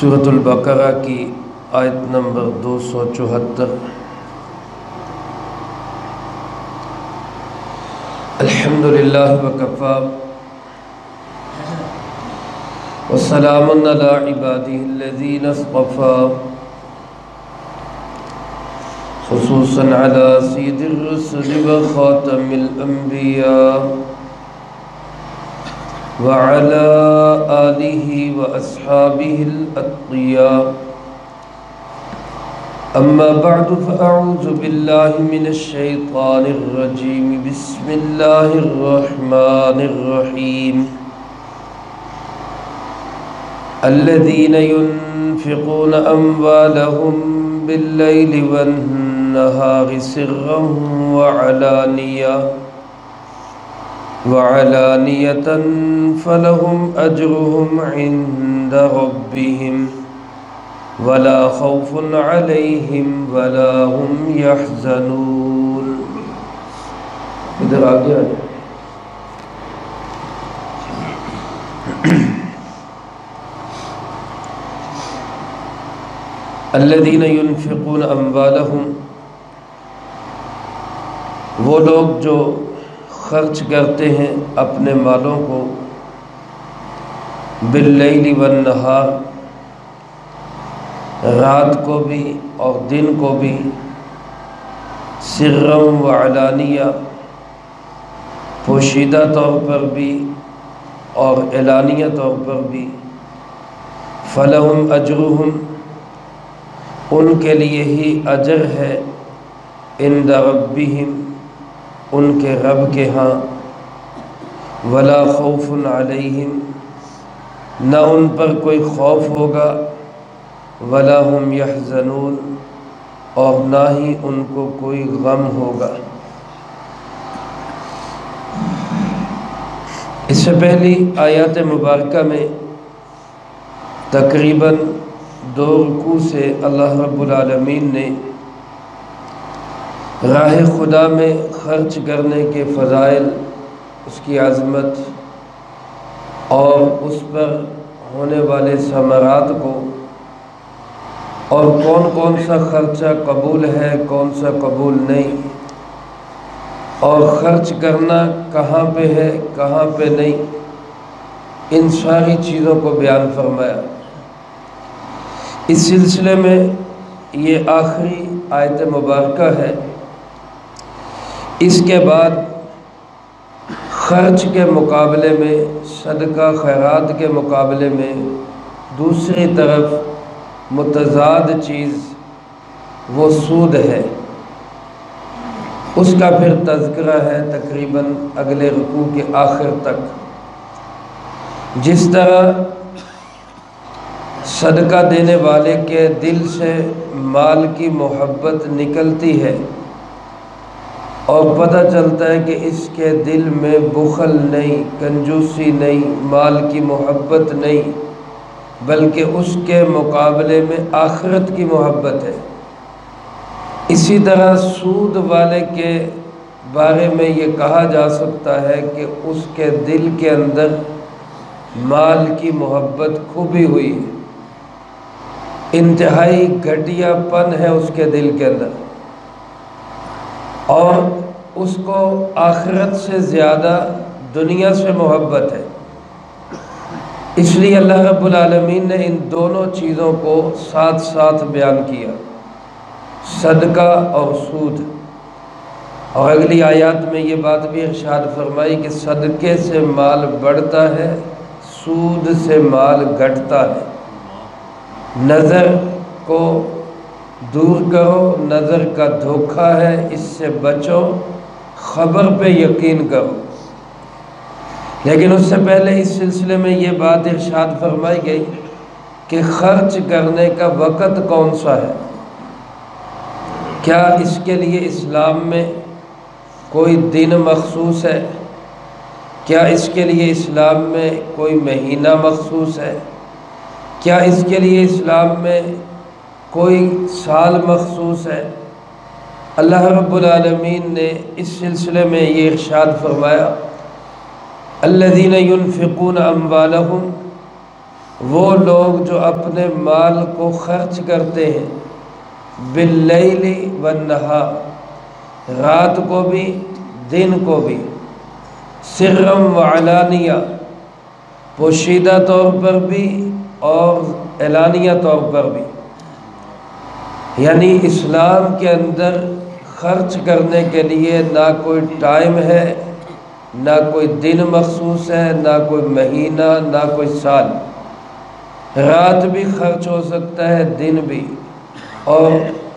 سورۃ البقرہ کی آیت نمبر 274۔ الحمدللہ وکفی وسلام علی عبادہ الذین اصطفی، خصوصا علی سید الرسل وخاتم الانبیاء وعلى آلہ واصحابہ الاتقیاء۔ اما بعد فاعوذ باللہ من الشیطان الرجیم، بسم اللہ الرحمن الرحیم۔ الذین ينفقون اموالهم باللیل والنہار سرا وعلانیة فلهم اجرهم عند ربهم ولا خوف عليهم ولا هم يحزنون۔ ادھر آگے الذین ينفقون اموالهم، وہ لوگ جو خرچ کرتے ہیں اپنے مالوں کو باللیل والنہار، رات کو بھی اور دن کو بھی، سرا وعلانیہ، پوشیدہ طور پر بھی اور اعلانیہ طور پر بھی، فلہم اجرہم، ان کے لیے ہی اجر ہے، عند ربہم، ان کے رب کے ہاں، ولا خوف علیہم، نہ ان پر کوئی خوف ہوگا، ولا هم یحزنون، اور نہ ہی ان کو کوئی غم ہوگا۔ اس سے پہلی آیات مبارکہ میں تقریباً 2 رکوع سے اللہ رب العالمین نے راہ خدا میں خرچ کرنے کے فضائل، اس کی عظمت اور اس پر ہونے والے ثمرات کو، اور کون کون سا خرچہ قبول ہے، کون سا قبول نہیں، اور خرچ کرنا کہاں پہ ہے کہاں پہ نہیں، ان ساری چیزوں کو بیان فرمایا۔ اس سلسلے میں یہ آخری آیت مبارکہ ہے۔ اس کے بعد خرچ کے مقابلے میں، صدقہ خیرات کے مقابلے میں دوسری طرف متضاد چیز وہ سود ہے، اس کا پھر تذکرہ ہے تقریباً اگلے رکوع کے آخر تک۔ جس طرح صدقہ دینے والے کے دل سے مال کی محبت نکلتی ہے اور پتہ چلتا ہے کہ اس کے دل میں بخل نہیں، کنجوسی نہیں، مال کی محبت نہیں، بلکہ اس کے مقابلے میں آخرت کی محبت ہے۔ اسی طرح سود والے کے بارے میں یہ کہا جا سکتا ہے کہ اس کے دل کے اندر مال کی محبت کھوبی ہوئی ہے، انتہائی گھٹیا پن ہے اس کے دل کے اندر، اور اس کو آخرت سے زیادہ دنیا سے محبت ہے۔ اس لیے اللہ رب العالمین نے ان دونوں چیزوں کو ساتھ ساتھ بیان کیا، صدقہ اور سود۔ اور اگلی آیات میں یہ بات بھی ارشاد فرمائی کہ صدقے سے مال بڑھتا ہے، سود سے مال گھٹتا ہے۔ نظر کو دور کرو، نظر کا دھوکہ ہے، اس سے بچو، خبر پہ یقین کرو۔ لیکن اس سے پہلے اس سلسلے میں یہ بات ارشاد فرمائی گئی کہ خرچ کرنے کا وقت کون سا ہے۔ کیا اس کے لیے اسلام میں کوئی دن مخصوص ہے؟ کیا اس کے لیے اسلام میں کوئی مہینہ مخصوص ہے؟ کیا اس کے لیے اسلام میں کوئی سال مخصوص ہے؟ اللہ رب العالمین نے اس سلسلے میں یہ ارشاد فرمایا، الذین ينفقون اموالهم، وہ لوگ جو اپنے مال کو خرچ کرتے ہیں باللیل والنہار، رات کو بھی دن کو بھی، سرًا وعلانیہ، پوشیدہ طور پر بھی اور اعلانیہ طور پر بھی، یعنی اسلام کے اندر خرچ کرنے کے لیے نہ کوئی ٹائم ہے، نہ کوئی دن مخصوص ہے، نہ کوئی مہینہ، نہ کوئی سال۔ رات بھی خرچ ہو سکتا ہے، دن بھی، اور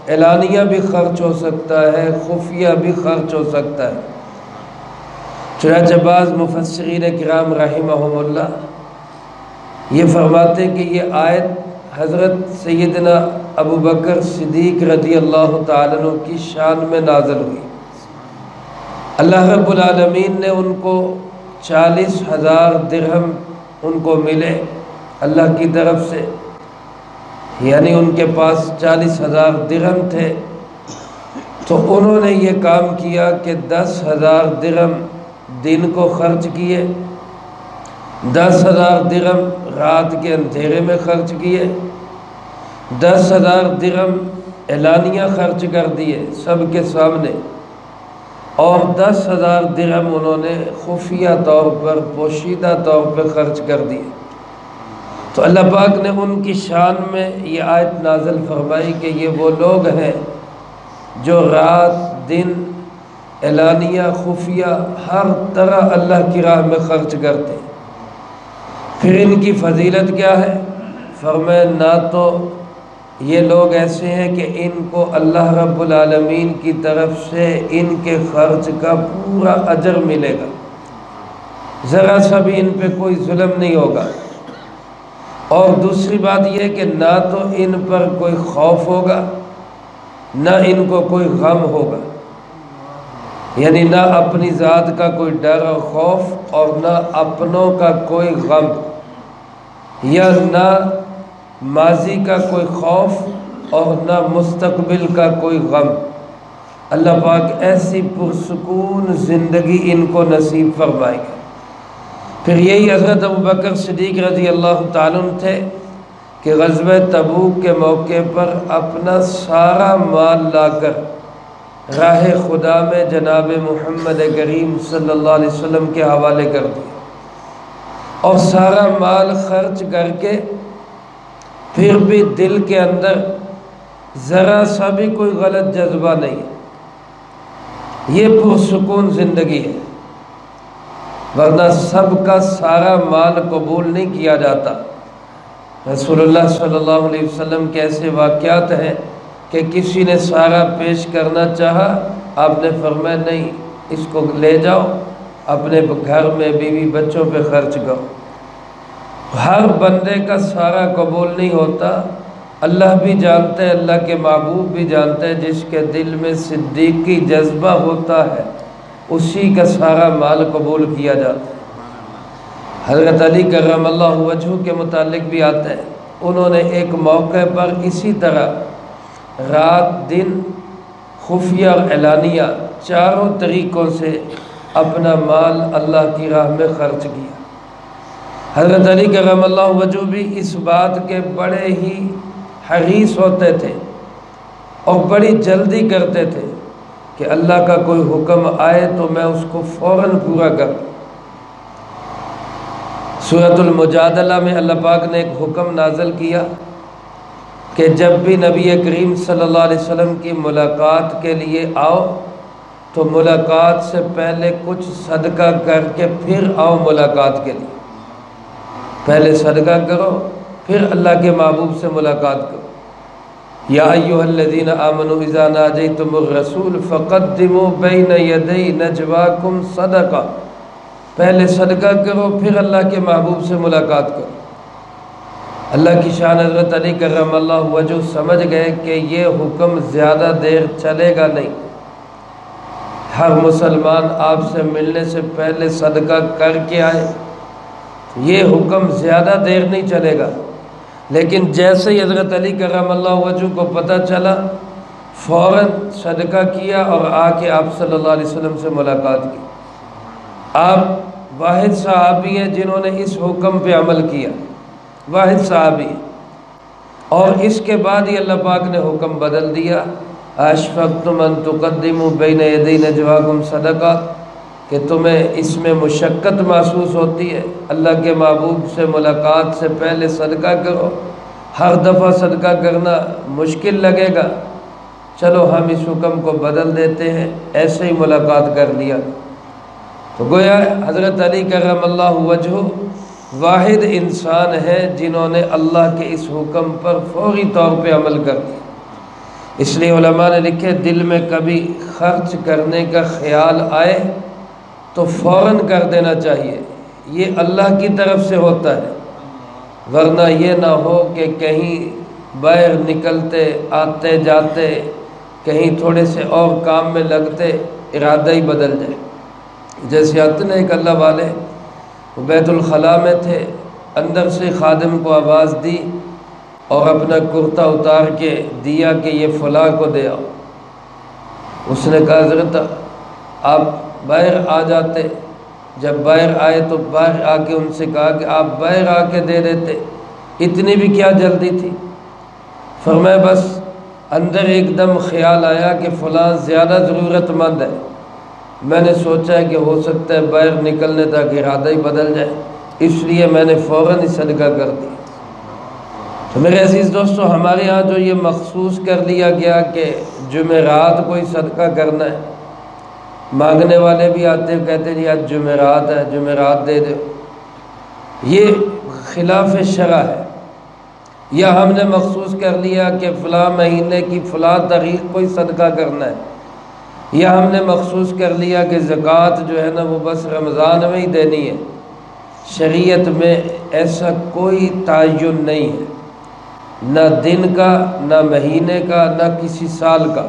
اعلانیہ بھی خرچ ہو سکتا ہے، خفیہ بھی خرچ ہو سکتا ہے۔ چنانچہ بعض مفسرین کرام رحمہم اللہ یہ فرماتے ہیں کہ یہ آیت حضرت سیدنا ابو بکر صدیق رضی اللہ تعالیٰ عنہ کی شان میں نازل ہوئی۔ اللہ رب العالمین نے ان کو 40,000 درہم ان کو ملے اللہ کی طرف سے، یعنی ان کے پاس 40,000 درہم تھے، تو انہوں نے یہ کام کیا کہ 10,000 درہم دن کو خرچ کیے، 10,000 درہم رات کے اندھیرے میں خرچ کیے، 10,000 درہم اعلانیہ خرچ کر دیے سب کے سامنے، اور 10,000 درہم انہوں نے خفیہ طور پر، پوشیدہ طور پر خرچ کر دیے۔ تو اللہ پاک نے ان کی شان میں یہ آیت نازل فرمائی کہ یہ وہ لوگ ہیں جو رات دن اعلانیہ خفیہ ہر طرح اللہ کی راہ میں خرچ کرتے۔ پھر ان کی فضیلت کیا ہے؟ فرمایا نہ تو یہ لوگ ایسے ہیں کہ ان کو اللہ رب العالمین کی طرف سے ان کے خرچ کا پورا اجر ملے گا، ذرا سا بھی ان پہ کوئی ظلم نہیں ہوگا، اور دوسری بات یہ کہ نہ تو ان پر کوئی خوف ہوگا، نہ ان کو کوئی غم ہوگا، یعنی نہ اپنی ذات کا کوئی ڈر اور خوف، اور نہ اپنوں کا کوئی غم، یا نہ ماضی کا کوئی خوف اور نہ مستقبل کا کوئی غم۔ اللہ پاک ایسی پرسکون زندگی ان کو نصیب فرمائے گا۔ پھر یہی حضرت ابو بکر صدیق رضی اللہ تعالیٰ عنہ تھے کہ غزوہ تبوک کے موقع پر اپنا سارا مال لا کر راہ خدا میں جناب محمد کریم صلی اللہ علیہ وسلم کے حوالے کر دیا، اور سارا مال خرچ کر کے پھر بھی دل کے اندر ذرا سا بھی کوئی غلط جذبہ نہیں ہے۔ یہ پرسکون زندگی ہے، ورنہ سب کا سارا مال قبول نہیں کیا جاتا۔ رسول اللہ صلی اللہ علیہ وسلم کے ایسے واقعات ہیں کہ کسی نے سارا پیش کرنا چاہا، آپ نے فرمایا نہیں، اس کو لے جاؤ اپنے گھر میں بیوی بچوں پہ خرچ کرو۔ ہر بندے کا سارا قبول نہیں ہوتا، اللہ بھی جانتا ہے، اللہ کے محبوب بھی جانتا ہے، جس کے دل میں صدیقی جذبہ ہوتا ہے اسی کا سارا مال قبول کیا جاتا ہے۔ حضرت علی کرم اللہ وجہہ کے متعلق بھی آتا ہے، انہوں نے ایک موقع پر اسی طرح رات دن خفیہ اور اعلانیہ چاروں طریقوں سے اپنا مال اللہ کی راہ میں خرچ کیا۔ حضرت علی کرم اللہ وجہہ بھی اس بات کے بڑے ہی حریص ہوتے تھے اور بڑی جلدی کرتے تھے کہ اللہ کا کوئی حکم آئے تو میں اس کو فوراً پورا کروں۔ سورۃ المجادلہ میں اللہ پاک نے ایک حکم نازل کیا کہ جب بھی نبی کریم صلی اللہ علیہ وسلم کی ملاقات کے لیے آؤ تو ملاقات سے پہلے کچھ صدقہ کر کے پھر آؤ ملاقات کے لیے۔ پہلے صدقہ کرو، پھر اللہ کے محبوب سے ملاقات کرو۔ یا ایھا الذین آمنوا اذا ناجیتم الرسول فقدموا بین یدی نجواکم صدقہ، پہلے صدقہ کرو پھر اللہ کے محبوب سے ملاقات کرو۔ اللہ کی شان حضرت علی کرم اللہ وجہہ سمجھ گئے کہ یہ حکم زیادہ دیر چلے گا نہیں، ہر مسلمان آپ سے ملنے سے پہلے صدقہ کر کے آئے، یہ حکم زیادہ دیر نہیں چلے گا۔ لیکن جیسے ہی حضرت علی کرم اللہ وجہہ کو پتہ چلا، فوراً صدقہ کیا اور آ کے آپ صلی اللہ علیہ وسلم سے ملاقات کی۔ آپ واحد صحابی ہیں جنہوں نے اس حکم پہ عمل کیا۔ واحد صحابی، اور اس کے بعد ہی اللہ پاک نے حکم بدل دیا، اشفقتم ان تقدموا بین یدی نجواکم صدقہ، کہ تمہیں اس میں مشقت محسوس ہوتی ہے، اللہ کے محبوب سے ملاقات سے پہلے صدقہ کرو، ہر دفعہ صدقہ کرنا مشکل لگے گا، چلو ہم اس حکم کو بدل دیتے ہیں، ایسے ہی ملاقات کر لیا۔ تو گویا حضرت علی کرم اللہ وجہہ واحد انسان ہیں جنہوں نے اللہ کے اس حکم پر فوری طور پہ عمل کر دیا۔ اس لیے علماء نے لکھے دل میں کبھی خرچ کرنے کا خیال آئے تو فوراً کر دینا چاہیے، یہ اللہ کی طرف سے ہوتا ہے، ورنہ یہ نہ ہو کہ کہیں باہر نکلتے آتے جاتے کہیں تھوڑے سے اور کام میں لگتے ارادہ ہی بدل جائے۔ جیسے آتے نا ایک اللہ والے وہ بیت الخلاء میں تھے، اندر سے خادم کو آواز دی اور اپنا کرتا اتار کے دیا کہ یہ فلاں کو دے آؤ۔ اس نے کہا حضرت آپ باہر آ جاتے، جب باہر آئے تو باہر آ کے ان سے کہا کہ آپ باہر آ کے دے دیتے، اتنی بھی کیا جلدی تھی؟ فرمایا بس اندر ایک دم خیال آیا کہ فلاں زیادہ ضرورت مند ہے، میں نے سوچا ہے کہ ہو سکتا ہے باہر نکلنے تک ارادہ ہی بدل جائے، اس لیے میں نے فوراً ہی صدقہ کر دیا۔ تو میرے عزیز دوستو، ہمارے ہاں جو یہ مخصوص کر لیا گیا کہ جمعرات کو ہی صدقہ کرنا ہے، مانگنے والے بھی آتے ہیں کہتے ہیں جی آج جمعرات ہے، جمعرات دے دو، یہ خلاف شرع ہے۔ یا ہم نے مخصوص کر لیا کہ فلاں مہینے کی فلاں تاریخ کو ہی صدقہ کرنا ہے، یا ہم نے مخصوص کر لیا کہ زکوٰۃ جو ہے نا وہ بس رمضان میں ہی دینی ہے۔ شریعت میں ایسا کوئی تعین نہیں ہے، نہ دن کا، نہ مہینے کا، نہ کسی سال کا،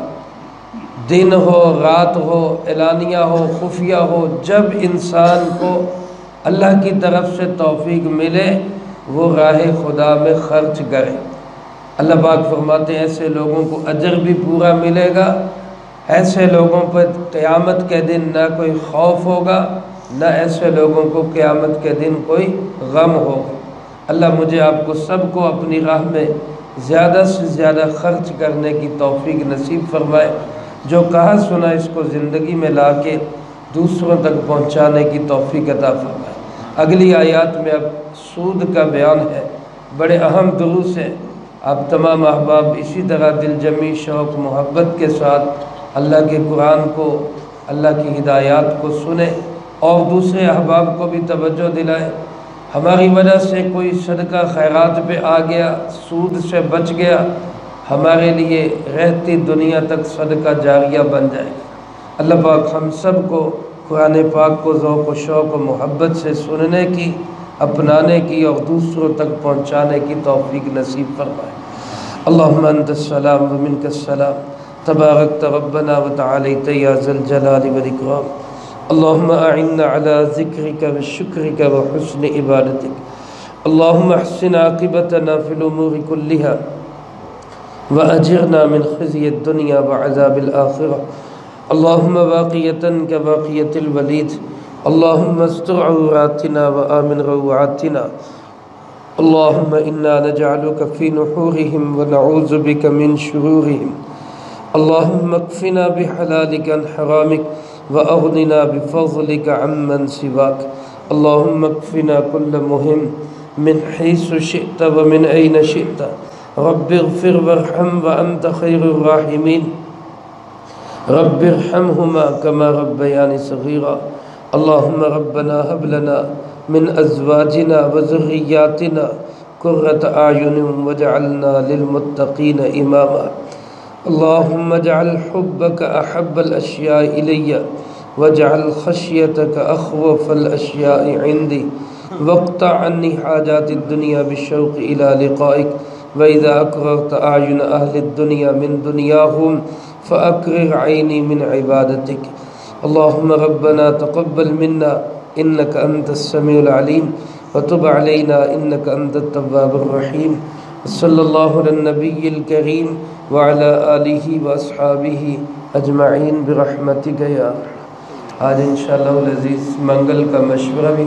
دن ہو رات ہو، اعلانیہ ہو خفیہ ہو، جب انسان کو اللہ کی طرف سے توفیق ملے وہ راہ خدا میں خرچ کرے۔ اللہ پاک فرماتے ہیں ایسے لوگوں کو اجر بھی پورا ملے گا، ایسے لوگوں پر قیامت کے دن نہ کوئی خوف ہوگا، نہ ایسے لوگوں کو قیامت کے دن کوئی غم ہوگا۔ اللہ مجھے آپ کو سب کو اپنی راہ میں زیادہ سے زیادہ خرچ کرنے کی توفیق نصیب فرمائے، جو کہا سنا اس کو زندگی میں لا کے دوسروں تک پہنچانے کی توفیق عطا فرمائے۔ اگلی آیات میں اب سود کا بیان ہے، بڑے اہم دروس ہیں۔ آپ تمام احباب اسی طرح دل جمی شوق محبت کے ساتھ اللہ کے قرآن کو، اللہ کی ہدایات کو سنیں اور دوسرے احباب کو بھی توجہ دلائیں۔ ہماری وجہ سے کوئی صدقہ خیرات پہ آ گیا، سود سے بچ گیا، ہمارے لیے رہتی دنیا تک صدقہ جاریہ بن جائے گا۔ اللہ پاک ہم سب کو قرآن پاک کو ذوق و شوق و محبت سے سننے کی، اپنانے کی اور دوسروں تک پہنچانے کی توفیق نصیب فرمائے۔ اللہم انت السلام و منک السلام، تبارکت ربنا و تعالیت یا ذا الجلال والاکرام۔ اللہم اعنا علی ذکرک و شکرک و حسن عبادتک۔ اللہم احسن عاقبتنا فی الامور کلہا وأجرنا من خزي الدنيا وعذاب الآخرة۔ اللهم باقية كباقية الوليد، اللهم استر عوراتنا وآمن روعاتنا، اللهم إنا نجعلك في نحورهم ونعوذ بك من شرورهم، اللهم اكفنا بحلالك عن حرامك وأغننا بفضلك عمن سواك، اللهم اكفنا كل مهم من حيث شئت ومن أين شئت، رب اغفر وارحم وأنت خير الراحمين، رب ارحمهما كما ربياني صغيرا، اللهم ربنا هب لنا من أزواجنا وذرياتنا قرة أعين واجعلنا للمتقين إماما، اللهم اجعل حبك أحب الأشياء إلي واجعل خشيتك أخوف الأشياء عندي، واقطع عني حاجات الدنيا بالشوق إلى لقائك، وإذا أكررت أعين أهل الدنيا من دنياهم فأكرر عيني من عبادتك، اللهم ربنا تقبل منا إنك أنت السميع العليم وتب علينا إنك أنت التواب الرحيم، صلى الله على النبي الكريم وعلى آله وأصحابه أجمعين برحمتك يا أرحم۔ آج انشاءاللہ العزیز منگل کا مشورہ بھی